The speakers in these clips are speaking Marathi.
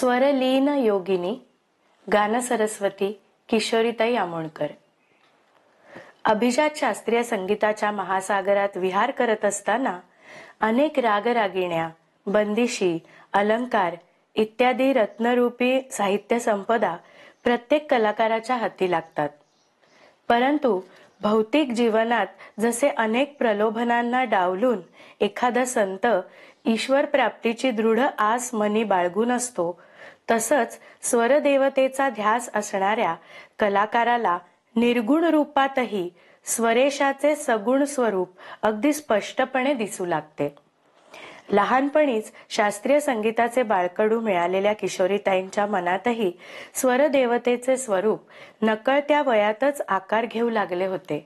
स्वरलीन योगिनी गानसरस्वती किशोरीताई आमोणकर. अभिजात शास्त्रीय संगीताच्या महासागरात विहार करत असताना अनेक रागरागिण्या, बंदिशी, अलंकार इत्यादी रत्नरूपी साहित्य संपदा प्रत्येक कलाकाराच्या हाती लागतात. परंतु भौतिक जीवनात जसे अनेक प्रलोभनांना डावलून एखादा संत ईश्वर प्राप्तीची दृढ आस मनी बाळगून असतो, तसंच स्वरदेवतेचा ध्यास असणाऱ्या कलाकाराला निर्गुण रूपातही स्वरेशाचे सगुण स्वरूप अगदी स्पष्टपणे दिसू लागते. लहानपणीच शास्त्रीय संगीताचे बाळकडू मिळालेल्या किशोरीताईंच्या मनातही स्वरदेवतेचे स्वरूप नकळत्या वयातच आकार घेऊ लागले होते.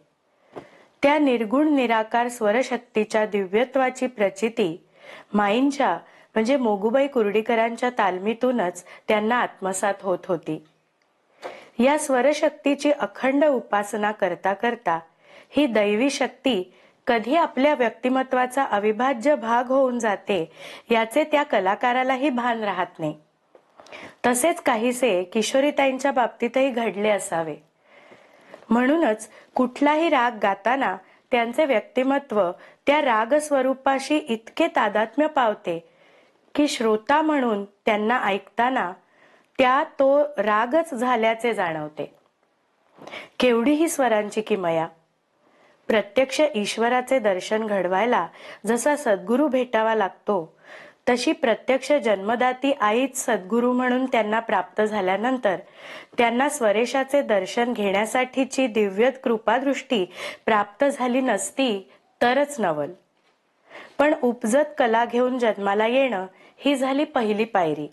त्या निर्गुण निराकार स्वरशक्तीच्या दिव्यत्वाची प्रचिती माईंच्या म्हणजे मोगूबाई कुर्डीकरांच्या तालमीतूनच त्यांना आत्मसात होत होती. या स्वरशक्तीची अखंड उपासना करता करता ही दैवी शक्ती कधी आपल्या व्यक्तिमत्वाचा अविभाज्य भाग होऊन जाते याचे त्या कलाकारालाही भान राहत नाही. तसेच काहीसे किशोरीताईंच्या बाबतीतही घडले असावे. म्हणूनच कुठलाही राग गाताना त्यांचे व्यक्तिमत्व त्या राग स्वरूपाशी इतके तादात्म्य पावते की श्रोता म्हणून त्यांना ऐकताना त्या तो रागच झाल्याचे जाणवते. केवढी ही स्वरांची किमया! प्रत्यक्ष ईश्वराचे दर्शन घडवायला जसा सद्गुरू भेटावा लागतो, तशी प्रत्यक्ष जन्मदाती आईच सद्गुरू म्हणून त्यांना प्राप्त झाल्यानंतर त्यांना स्वरेशाचे दर्शन घेण्यासाठीची दिव्य कृपादृष्टी प्राप्त झाली नसती तरच नवल. पण उपजत कला घेऊन जन्माला येणं ही झाली पहिली पायरी.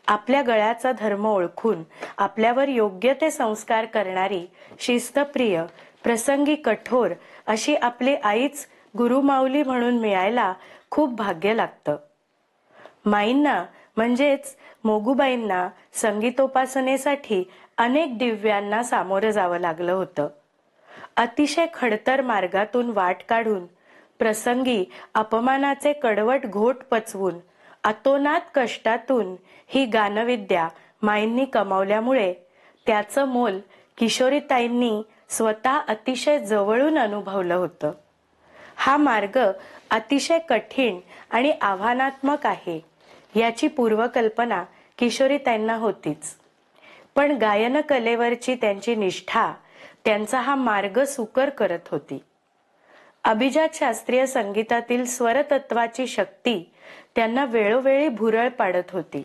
आपल्या गळ्याचा धर्म ओळखून आपल्यावर योग्य ते संस्कार करणारी, शिस्तप्रिय, प्रसंगी कठोर अशी आपली आईच गुरुमाऊली म्हणून मिळायला खूप भाग्य लागतं. माईंना म्हणजेच मोगूबाईंना संगीतोपासनेसाठी अनेक दिव्यांना सामोरं जावं लागलं होतं. अतिशय खडतर मार्गातून वाट काढून, प्रसंगी अपमानाचे कडवट घोट पचवून, अतोनात कष्टातून ही गानविद्या माईंनी कमावल्यामुळे त्याचं मोल किशोरीताईंनी स्वतः अतिशय जवळून अनुभवलं होतं. हा मार्ग अतिशय कठीण आणि आव्हानात्मक आहे याची पूर्वकल्पना किशोरीताईंना होतीच. पण गायन कलेवरची त्यांची निष्ठा त्यांचा हा मार्ग सुकर करत होती. अभिजात शास्त्रीय संगीतातील स्वरतत्वाची शक्ती त्यांना वेळोवेळी भुरळ पाडत होती.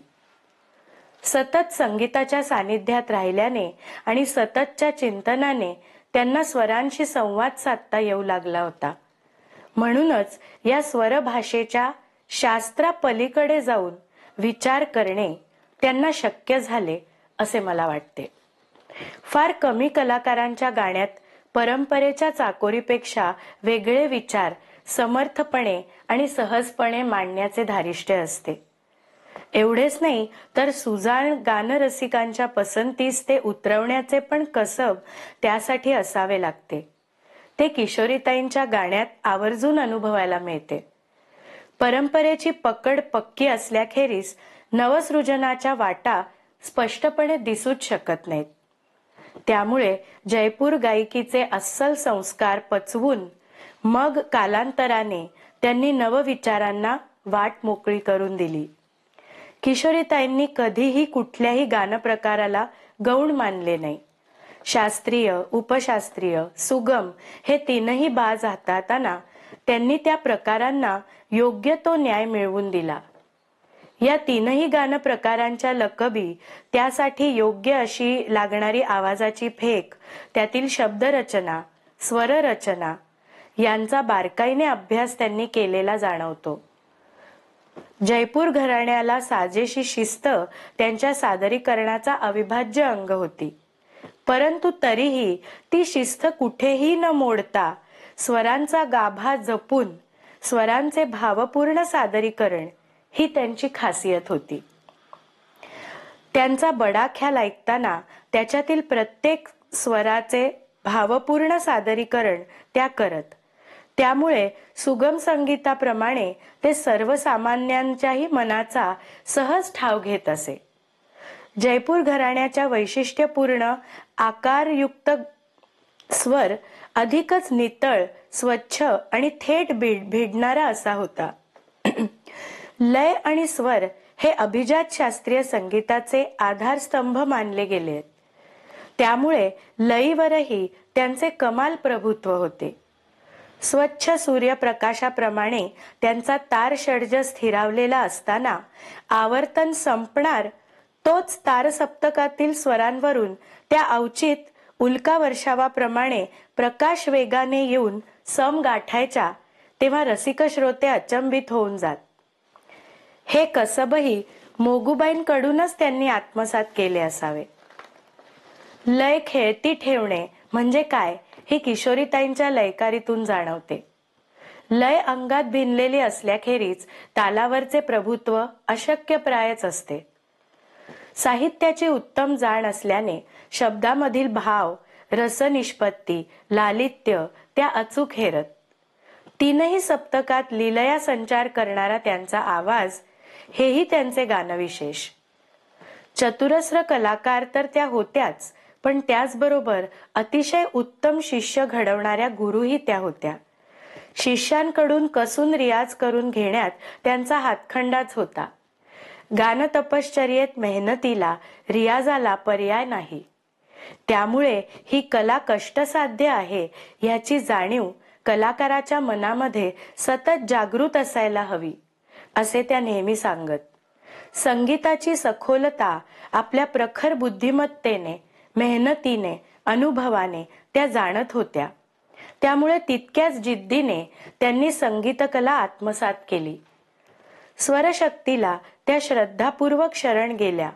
सतत संगीताच्या सानिध्यात राहिल्याने आणि सततच्या चिंतनाने त्यांना स्वरांशी संवाद साधता येऊ लागला होता. म्हणूनच या स्वरभाषेच्या शास्त्रापलीकडे जाऊन विचार करणे त्यांना शक्य झाले असे मला वाटते. फार कमी कलाकारांच्या गाण्यात परंपरेच्या चाकोरीपेक्षा वेगळे विचार समर्थपणे आणि सहजपणे मांडण्याचे धारिष्ट्य असते. एवढेच नाही तर सुजाण गानरसिकांच्या पसंतीस ते उतरवण्याचे पण कसब त्यासाठी असावे लागते. ते किशोरीताईंच्या गाण्यात आवर्जून अनुभवायला मिळते. परंपरेची पकड पक्की असल्याखेरीज नवसृजनाच्या वाटा स्पष्टपणे दिसूच शकत नाहीत. त्यामुळे जयपूर गायकीचे अस्सल संस्कार पचवून मग कालांतराने त्यांनी नवविचारांना वाट मोकळी करून दिली. किशोरीताईंनी कधीही कुठल्याही गानप्रकाराला गौण मानले नाही. शास्त्रीय, उपशास्त्रीय, सुगम हे तीनही बाज हाताळताना त्यांनी त्या प्रकारांना योग्य तो न्याय मिळवून दिला. या तीनही गान प्रकारांच्या लकबी, त्यासाठी योग्य अशी लागणारी आवाजाची फेक, त्यातील शब्दरचना, स्वररचना यांचा बारकाईने अभ्यास त्यांनी केलेला जाणवतो. जयपूर घराण्याला साजेशी शिस्त त्यांच्या सादरीकरणाचा अविभाज्य अंग होती. परंतु तरीही ती शिस्त कुठेही न मोडता स्वरांचा गाभा जपून स्वरांचे भावपूर्ण सादरीकरण ही त्यांची खासियत होती. त्यांचा बडा ख्याल ऐकताना त्याच्यातील प्रत्येक स्वराचे भावपूर्ण सादरीकरण त्या करत. त्यामुळे सुगम संगीताप्रमाणे ते सर्वसामान्यांच्याही मनाचा सहज ठाव घेत असे. जयपूर घराण्याच्या वैशिष्ट्यपूर्ण आकारयुक्त स्वर अधिकच नितळ, स्वच्छ आणि थेट भिडणारा असा होता. लय आणि स्वर हे अभिजात शास्त्रीय संगीताचे आधारस्तंभ मानले गेले. त्यामुळे लयीवरही त्यांचे कमाल प्रभुत्व होते. स्वच्छ सूर्यप्रकाशाप्रमाणे त्यांचा तारषड्ज स्थिरावलेला असताना आवर्तन संपणार तोच तारसप्तकातील स्वरांवरून त्या अवचित उल्का वर्षावाप्रमाणे प्रकाश वेगाने येऊन सम गाठायच्या, तेव्हा रसिक श्रोते अचंबित होऊन जात. हे कसबही मोगूबाईंकडूनच त्यांनी आत्मसात केले असावे. लय खेळती ठेवणे म्हणजे काय हे किशोरीताईंच्या लयकारीतून जाणवते. लय अंगात भिनलेली असल्याखेरीज तालावरचे प्रभुत्व अशक्यप्रायच असते. साहित्याची उत्तम जाण असल्याने शब्दामधील भाव, रसनिष्पत्ती, लालित्य त्या अचूक हेरत. तीनही सप्तकात लीलया संचार करणारा त्यांचा आवाज हेही त्यांचे गानविशेष. चतुरस्र कलाकार तर त्या होत्याच, पण त्याचबरोबर अतिशय उत्तम शिष्य घडवणाऱ्या गुरुही त्या होत्या. शिष्यांकडून कसून रियाज करून घेण्यात त्यांचा हातखंडाच होता. गानतपश्चर्येत मेहनतीला, रियाजाला पर्याय नाही. त्यामुळे ही कला कष्टसाध्य आहे ह्याची जाणीव कलाकाराच्या मनामध्ये सतत जागृत असायला हवी, असे त्या नेहमी सांगत. संगीताची सखोलता आपल्या प्रखर बुद्धिमत्तेने, मेहनतीने, अनुभवाने त्या जाणत होत्या. त्यामुळे तितक्याच जिद्दीने त्यांनी संगीतकला आत्मसात केली. स्वरशक्तीला त्या श्रद्धापूर्वक शरण गेल्या,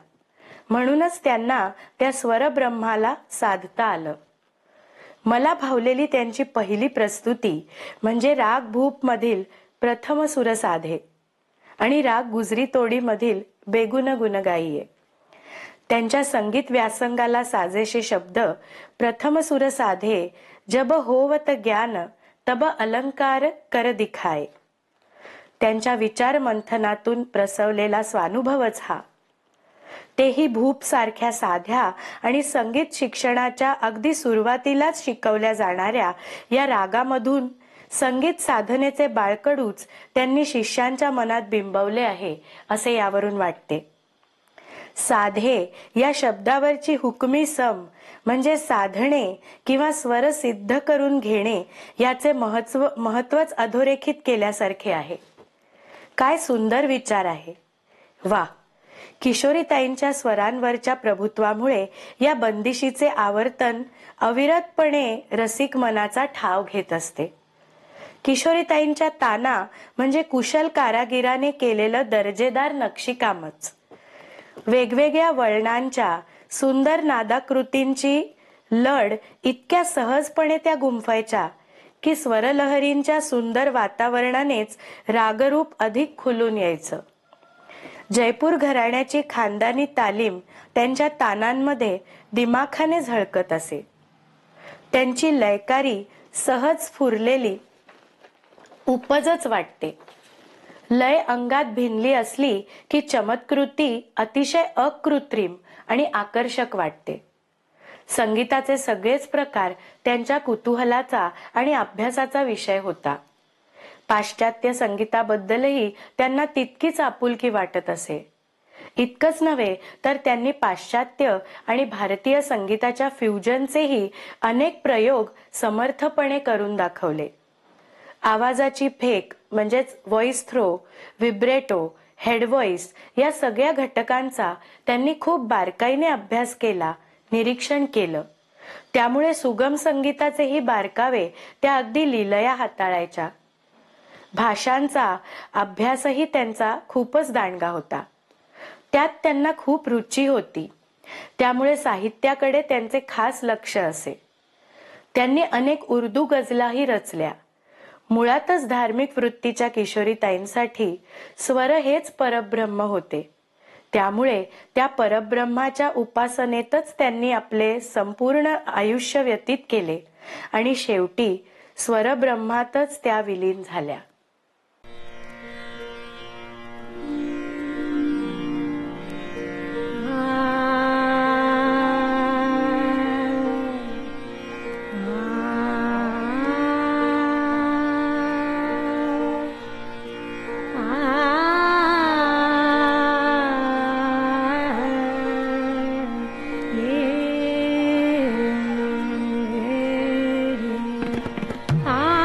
म्हणूनच त्यांना त्या स्वरब्रह्माला साधता आलं. मला भावलेली त्यांची पहिली प्रस्तुती म्हणजे राग भूप मधील प्रथम सुर साधे आणि राग गुजरी तोडी मधील बेगुन गुणगाईये. त्यांच्या संगीत व्यासंगाला साजेसे शब्द प्रथम सुर साधे जब होवत ज्ञान तब अलंकार कर दिखाय. त्यांच्या विचार मंथनातून प्रसवलेला स्वानुभवच हा. तेही भूप सारख्या साध्या आणि संगीत शिक्षणाच्या अगदी सुरुवातीलाच शिकवल्या जाणाऱ्या या रागामधून संगीत साधनेचे बाळकडूच त्यांनी शिष्यांच्या मनात बिंबवले आहे, असे यावरून वाटते. साधे या शब्दावरची हुकमी सम म्हणजे साधणे किंवा स्वर सिद्ध करून घेणे याचे महत्वच अधोरेखित केल्यासारखे आहे. काय सुंदर विचार आहे. वा, किशोरीताईंच्या स्वरांवरच्या प्रभुत्वामुळे या बंदिशीचे आवर्तन अविरतपणे रसिक मनाचा ठाव घेत असते. किशोरीताईंच्या ताना म्हणजे कुशल कारागिराने केलेलं दर्जेदार नक्षीकामच. वेगवेगळ्या वळणांच्या सुंदर नादाकृतींची लढ इतक्या सहजपणे त्या गुंफायच्या की स्वरलहरींच्या सुंदर वातावरणानेच रागरूप अधिक खुलून यायचं. जयपूर घराण्याची खानदानी तालीम त्यांच्या तानांमध्ये दिमाखाने झळकत असे. त्यांची लयकारी सहज फुरलेली उपजच वाटते. लय अंगात भिनली असली की चमत्कृती अतिशय अकृत्रिम आणि आकर्षक वाटते. संगीताचे सगळेच प्रकार त्यांच्या कुतूहलाचा आणि अभ्यासाचा विषय होता. पाश्चात्य संगीताबद्दलही त्यांना तितकीच आपुलकी वाटत असे. इतकंच नव्हे तर त्यांनी पाश्चात्य आणि भारतीय संगीताच्या फ्युजनचेही अनेक प्रयोग समर्थपणे करून दाखवले. आवाजाची फेक म्हणजेच व्हॉइस थ्रो, व्हिब्रेटो, हेड व्हॉइस या सगळ्या घटकांचा त्यांनी खूप बारकाईने अभ्यास केला, निरीक्षण केलं. त्यामुळे सुगम संगीताचेही बारकावे त्या अगदी लीलया हाताळायच्या. भाषांचा अभ्यासही त्यांचा खूपच दांडगा होता. त्यात त्यांना खूप रुची होती. त्यामुळे साहित्याकडे त्यांचे खास लक्ष असे. त्यांनी अनेक उर्दू गझलाही रचल्या. मुळातच धार्मिक वृत्तीच्या किशोरीताईंसाठी स्वर हेच परब्रह्म होते. त्यामुळे त्या परब्रह्माच्या उपासनेतच त्यांनी आपले संपूर्ण आयुष्य व्यतीत केले आणि शेवटी स्वरब्रह्मातच त्या विलीन झाल्या. आ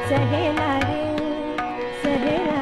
सहेला रे सहेला